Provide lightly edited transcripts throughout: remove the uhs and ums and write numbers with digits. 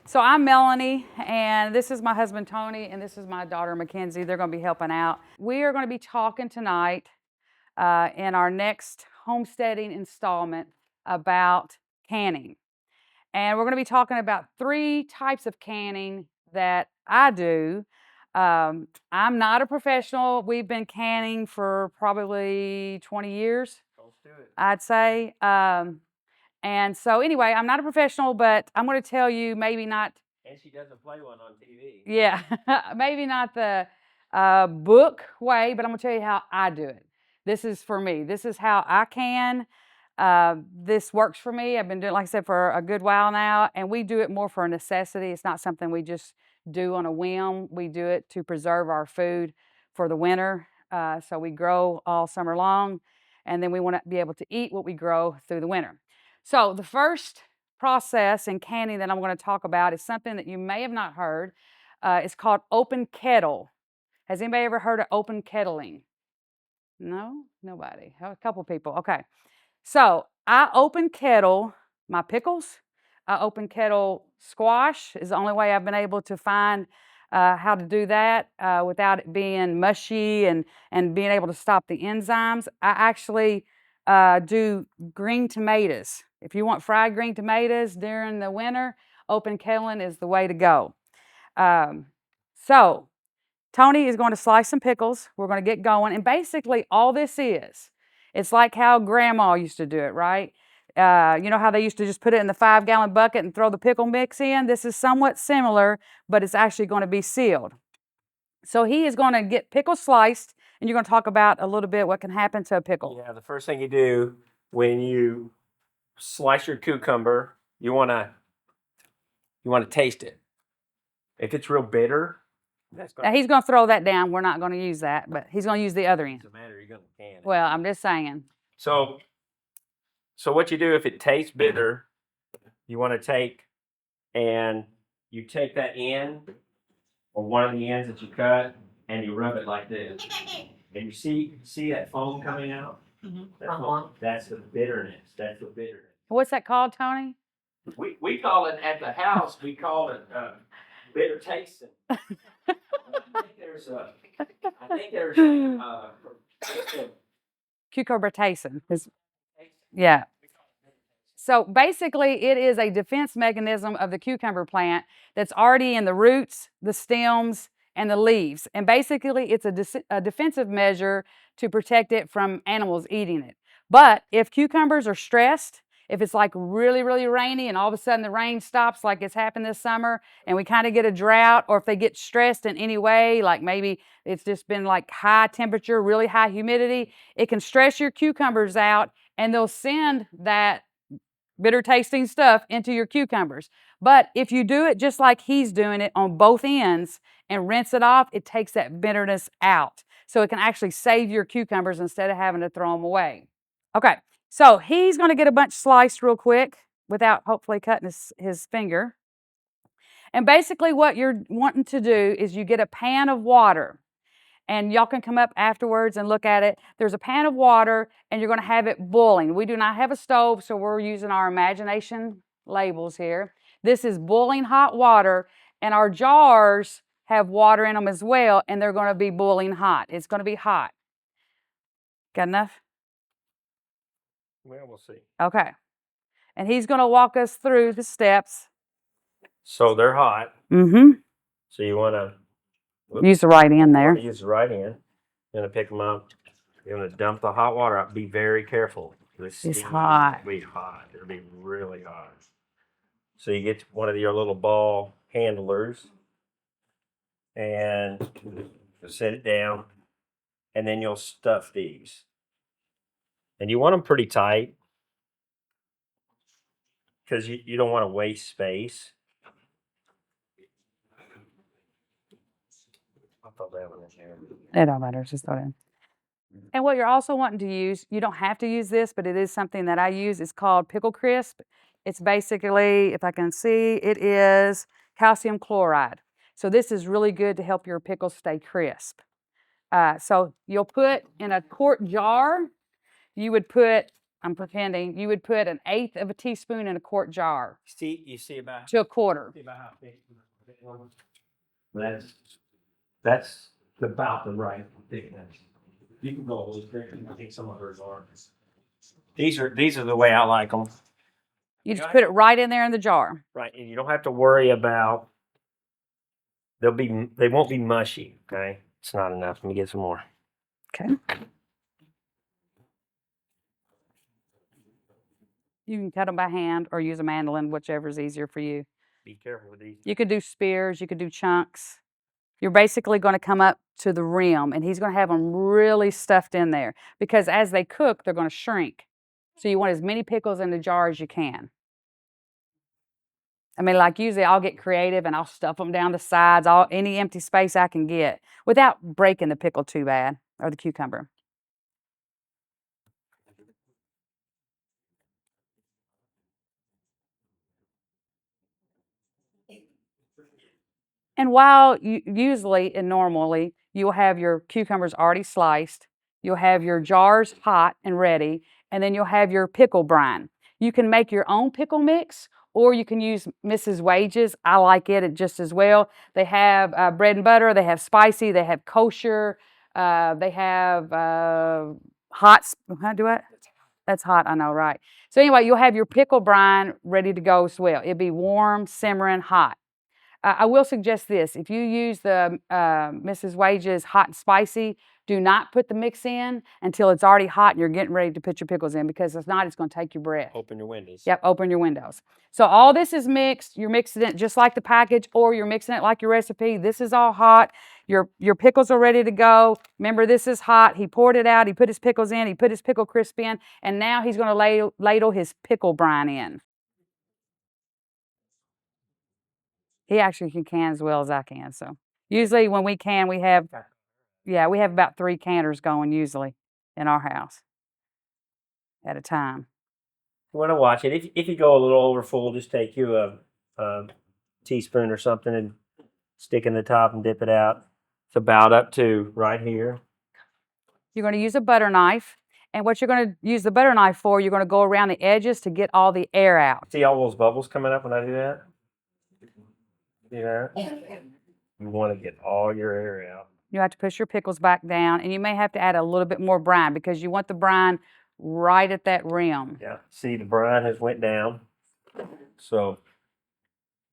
So I'm Melanie, and this is my husband Tony, and this is my daughter Mackenzie. They're going to be helping out. We are going to be talking tonight in our next homesteading installment about canning. And we're going to be talking about three types of canning that I do. I'm not a professional. We've been canning for probably 20 years, Let's do it. I'd say. And so, anyway, I'm not a professional, but I'm going to tell you maybe not. And she doesn't play one on TV. Yeah, maybe not the book way, but I'm going to tell you how I do it. This is for me. This is how I can. This works for me. I've been doing, like I said, for a good while now, and we do it more for a necessity. It's not something we just do on a whim. We do it to preserve our food for the winter. So we grow all summer long, and then we want to be able to eat what we grow through the winter. So the first process in canning that I'm going to talk about is something that you may have not heard. It's called open kettle. Has anybody ever heard of open kettling? No? Nobody. A couple people. Okay. So I open kettle my pickles. I open kettle squash is the only way I've been able to find how to do that without it being mushy and being able to stop the enzymes. I actually do green tomatoes. If you want fried green tomatoes during the winter, open kettling is the way to go. Um, so Tony is going to slice some pickles. We're going to get going. And basically, all this is, it's like how grandma used to do it, right? You know how they used to just put it in the 5-gallon bucket and throw the pickle mix in? This is somewhat similar, but it's actually going to be sealed. So he is going to get pickles sliced, and you're going to talk about a little bit what can happen to a pickle. Yeah, the first thing you do when you slice your cucumber, you want to taste it. If it's real bitter, that's Now, he's going to throw that down. We're not going to use that, but he's going to use the other end. doesn't matter. You're gonna can it. Well, I'm just saying. So what you do if it tastes bitter, you want to take and you take that end or one of the ends that you cut and you rub it like this, and you see that foam coming out. That's the bitterness. That's the bitterness. What's that called, Tony? We call it at the house. We call it bitter tasting. I think there's Cucumber tasting. Yeah. So basically, it is a defense mechanism of the cucumber plant that's already in the roots, the stems, and the leaves. And basically, it's a defensive measure to protect it from animals eating it. But if cucumbers are stressed, if it's like really, really rainy and all of a sudden the rain stops like it's happened this summer and we kind of get a drought, or if they get stressed in any way, like maybe it's just been like high temperature, really high humidity, it can stress your cucumbers out and they'll send that bitter tasting stuff into your cucumbers. But if you do it just like he's doing it on both ends and rinse it off, it takes that bitterness out. So it can actually save your cucumbers instead of having to throw them away. Okay, so he's going to get a bunch sliced real quick without hopefully cutting his finger. And basically what you're wanting to do is you get a pan of water. And y'all can come up afterwards and look at it. There's a pan of water, and you're going to have it boiling. We do not have a stove, so we're using our imagination labels here. This is boiling hot water, and our jars have water in them as well, and they're going to be boiling hot. It's going to be hot. Got enough? Well, we'll see. Okay. And he's going to walk us through the steps. So they're hot. Mm-hmm. So you want to use the right end there. Use the right hand. You're going to pick them up. You're going to dump the hot water out. Be very careful. It's hot. It'll be hot. It'll be really hot. So you get one of your little ball handlers and set it down, and then you'll stuff these. And you want them pretty tight because you don't want to waste space. I'll throw that one in there. It don't matter, just throw it in. And what you're also wanting to use, you don't have to use this, but it is something that I use. It's called Pickle Crisp. It's basically, if I can see, it is calcium chloride. So this is really good to help your pickles stay crisp. So you'll put in a quart jar, you would put I'm pretending, you would put 1/8 of a teaspoon in a quart jar You see about to a quarter. how big. That's about the right thickness. You can go a little thicker. I think some of hers are. These are the way I like them. You just put it right in there in the jar. Right, and you don't have to worry about. They won't be mushy. Okay, it's not enough. Let me get some more. Okay. You can cut them by hand or use a mandolin, whichever is easier for you. Be careful with these. You could do spears, you could do chunks. You're basically going to come up to the rim, and he's going to have them really stuffed in there because as they cook, they're going to shrink. So you want as many pickles in the jar as you can. I mean, like usually I'll get creative and I'll stuff them down the sides, any empty space I can get without breaking the pickle too bad or the cucumber. And while usually and normally you'll have your cucumbers already sliced, you'll have your jars hot and ready, and then you'll have your pickle brine. You can make your own pickle mix, or you can use Mrs. Wage's. I like it just as well. They have bread and butter, they have spicy, they have kosher, they have hot. How do I? That's hot, I know, right? So anyway, you'll have your pickle brine ready to go as well. It'll be warm, simmering, hot. I will suggest this. If you use the Mrs. Wage's hot and spicy, do not put the mix in until it's already hot and you're getting ready to put your pickles in because if not, it's going to take your breath. Open your windows. Yep, open your windows. So all this is mixed. You're mixing it just like the package or you're mixing it like your recipe. This is all hot. Your pickles are ready to go. Remember, this is hot. He poured it out. He put his pickles in. He put his pickle crisp in. And now he's going to ladle his pickle brine in. He actually can as well as I can. So usually when we can, we have about 3 canners going usually in our house at a time. You want to watch it. If you go a little over full, just take you a teaspoon or something and stick in the top and dip it out. It's about up to right here. You're going to use a butter knife. And what you're going to use the butter knife for, you're going to go around the edges to get all the air out. See all those bubbles coming up when I do that? See that? You want to get all your air out. You have to push your pickles back down, and you may have to add a little bit more brine because you want the brine right at that rim. Yeah, see the brine has went down. So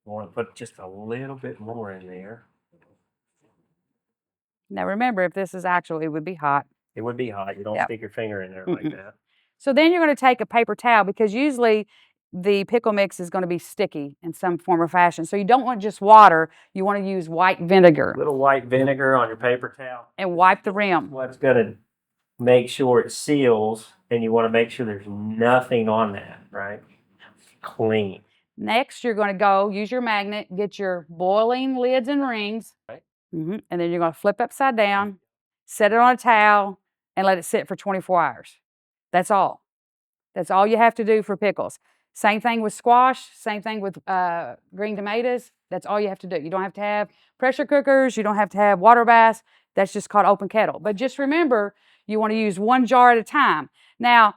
you want to put just a little bit more in there. Now remember, if this is actual, it would be hot. It would be hot. You don't stick your finger in there like that. So then you're going to take a paper towel because usually the pickle mix is going to be sticky in some form or fashion. So you don't want just water. You want to use white vinegar. A little white vinegar on your paper towel. And wipe the rim. What's going to make sure it seals, and you want to make sure there's nothing on that, right? Clean. Next, you're going to use your magnet, get your boiling lids and rings. Right. And then you're going to flip upside down, set it on a towel, and let it sit for 24 hours. That's all. That's all you have to do for pickles. Same thing with squash, same thing with green tomatoes. That's all you have to do. You don't have to have pressure cookers. You don't have to have water baths. That's just called open kettle. But just remember, you want to use 1 jar at a time. Now,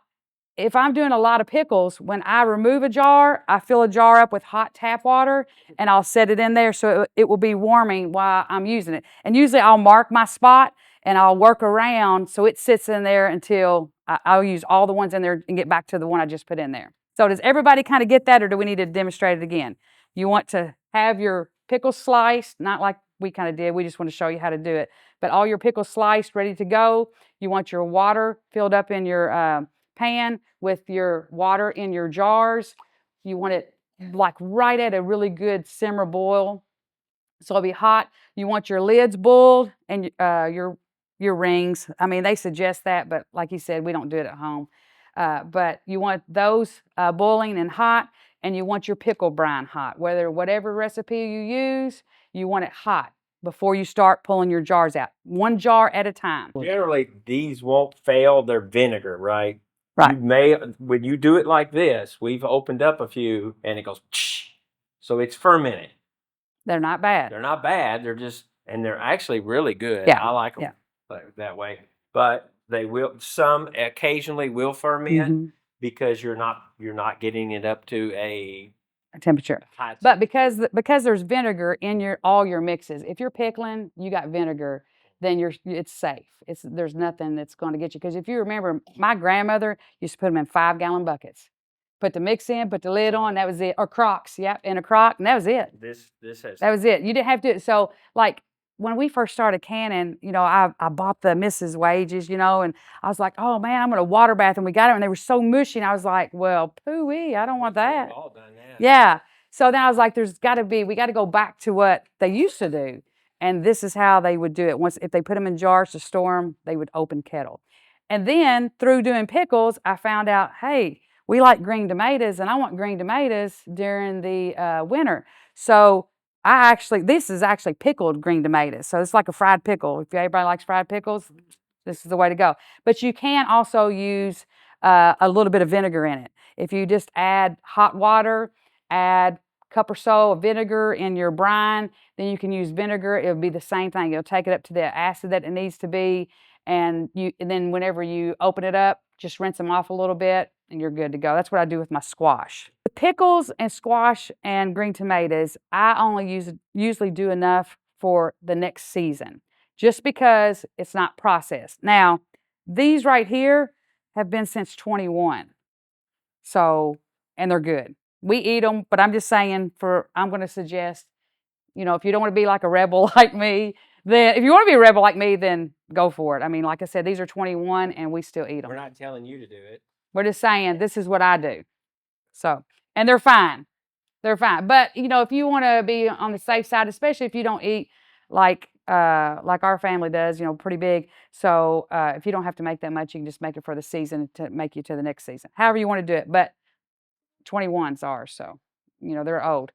if I'm doing a lot of pickles, when I remove a jar, I fill a jar up with hot tap water and I'll set it in there so it will be warming while I'm using it. And usually I'll mark my spot and I'll work around so it sits in there until I'll use all the ones in there and get back to the one I just put in there. So does everybody kind of get that, or do we need to demonstrate it again? You want to have your pickles sliced, not like we kind of did. We just want to show you how to do it. But all your pickles sliced, ready to go. You want your water filled up in your pan with your water in your jars. You want it like right at a really good simmer boil. So it'll be hot. You want your lids boiled and your rings. I mean, they suggest that, but like you said, we don't do it at home. But you want those boiling and hot, and you want your pickle brine hot. Whatever recipe you use, you want it hot before you start pulling your jars out. 1 jar at a time. Generally, these won't fail their vinegar, right? Right. When you do it like this, we've opened up a few, and it goes, so it's fermented. They're not bad. They're not bad. They're actually really good. Yeah. I like them that way. But they will, some occasionally will ferment because you're not getting it up to a temperature. high But temperature. because there's vinegar in all your mixes, if you're pickling, you got vinegar, then it's safe. There's nothing that's going to get you. Because if you remember, my grandmother used to put them in 5-gallon buckets. Put the mix in, put the lid on, that was it. Or crocks, yep, in a crock, and that was it. This has That was it. You didn't have to. So, like, when we first started canning, I bought the Mrs. Wages, and I was like, oh man, I'm going to water bath. And we got them, and they were so mushy. And I was like, well, pooey, I don't want that. We've all done that. Yeah. So then I was like, we got to go back to what they used to do. And this is how they would do it. If they put them in jars to store them, they would open kettle. And then through doing pickles, I found out, hey, we like green tomatoes, and I want green tomatoes during the winter. So this is actually pickled green tomatoes. So it's like a fried pickle. If everybody likes fried pickles, this is the way to go. But you can also use a little bit of vinegar in it. If you just add hot water, add a cup or so of vinegar in your brine, then you can use vinegar. It'll be the same thing. It'll take it up to the acid that it needs to be. And then whenever you open it up, just rinse them off a little bit and you're good to go. That's what I do with my squash. The pickles and squash and green tomatoes, I only usually do enough for the next season, just because it's not processed. Now, these right here have been since 21. So, and they're good. We eat them, but I'm just saying I'm going to suggest, if you don't want to be like a rebel like me, then if you want to be a rebel like me, then go for it. I mean, like I said, these are 21 and we still eat them. We're not telling you to do it. We're just saying this is what I do. So, and they're fine. They're fine. But, if you want to be on the safe side, especially if you don't eat like our family does, pretty big. So, if you don't have to make that much, you can just make it for the season to make you to the next season. However you want to do it. But 21's ours, so, they're old.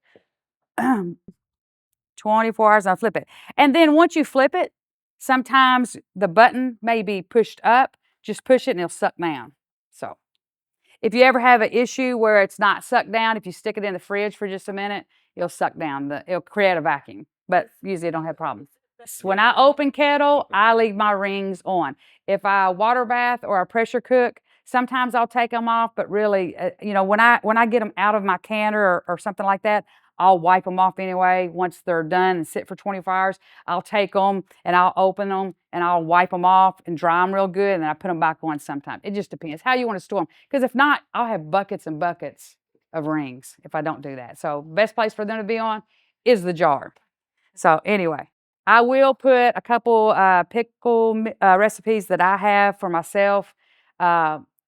24 hours, I'll flip it. And then once you flip it, sometimes the button may be pushed up. Just push it and it'll suck down. So if you ever have an issue where it's not sucked down, if you stick it in the fridge for just a minute, it'll suck down. It'll create a vacuum. But usually it don't have problems. When I open kettle, I leave my rings on. If I water bath or I pressure cook, sometimes I'll take them off. But really, when I get them out of my canner or something like that, I'll wipe them off anyway. Once they're done and sit for 24 hours, I'll take them and I'll open them and I'll wipe them off and dry them real good. And then I put them back on sometimes. It just depends how you want to store them. Because if not, I'll have buckets and buckets of rings if I don't do that. So best place for them to be on is the jar. So anyway, I will put a couple pickle recipes that I have for myself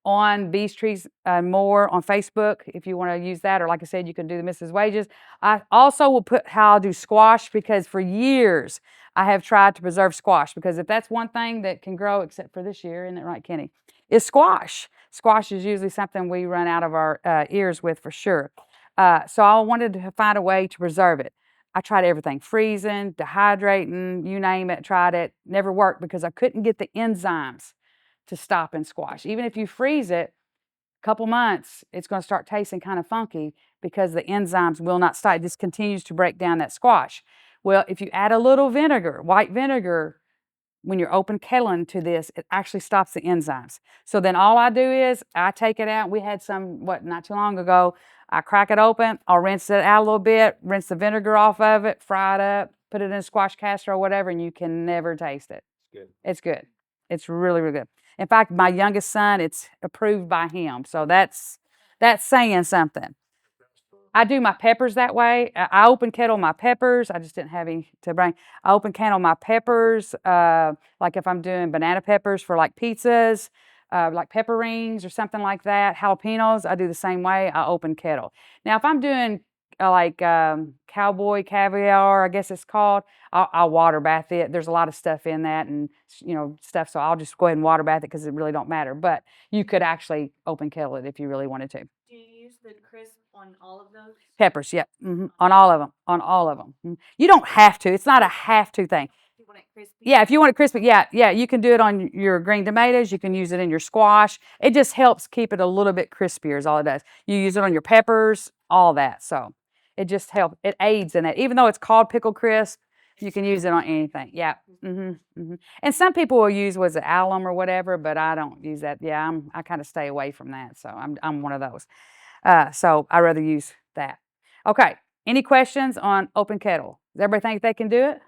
on Bees, Trees, and More on Facebook if you want to use that. Or like I said, you can do the Mrs. Wages. I also will put how I do squash, because for years I have tried to preserve squash, because if that's one thing that can grow, except for this year, isn't it right, Kenny, is squash. Squash is usually something we run out of our ears with for sure. So I wanted to find a way to preserve it. I tried everything, freezing, dehydrating, you name it, tried it. Never worked because I couldn't get the enzymes to stop in squash. Even if you freeze it a couple months, it's going to start tasting kind of funky because the enzymes will not stop. It just continues to break down that squash. Well, if you add a little vinegar, white vinegar, when you're open kettling to this, it actually stops the enzymes. So then all I do is I take it out. We had some, not too long ago. I crack it open. I'll rinse it out a little bit, rinse the vinegar off of it, fry it up, put it in a squash casserole or whatever, and you can never taste it. It's good. It's good. It's really, really good. In fact, my youngest son, it's approved by him. So that's saying something. I do my peppers that way. I open kettle my peppers. I just didn't have any to bring. I open kettle my peppers, like if I'm doing banana peppers for like pizzas, like pepper rings or something like that. Jalapenos, I do the same way. I open kettle. Now, if I'm doing cowboy caviar, I guess it's called, I'll water bath it. There's a lot of stuff in that and stuff, so I'll just go ahead and water bath it because it really don't matter. But you could actually open kettle it if you really wanted to. Do you use the crisp on all of those? Peppers, yeah, on all of them, on all of them. You don't have to. It's not a have to thing. You want it crispy? Yeah, if you want it crispy, yeah, you can do it on your green tomatoes. You can use it in your squash. It just helps keep it a little bit crispier is all it does. You use it on your peppers, all that. So it just helps. It aids in it. Even though it's called pickle crisp, You can use it on anything. Yeah. And some people will use, was it alum or whatever, but I don't use that. Yeah, I kind of stay away from that. So I'm one of those. So I rather use that. Okay. Any questions on open kettle? Does everybody think they can do it?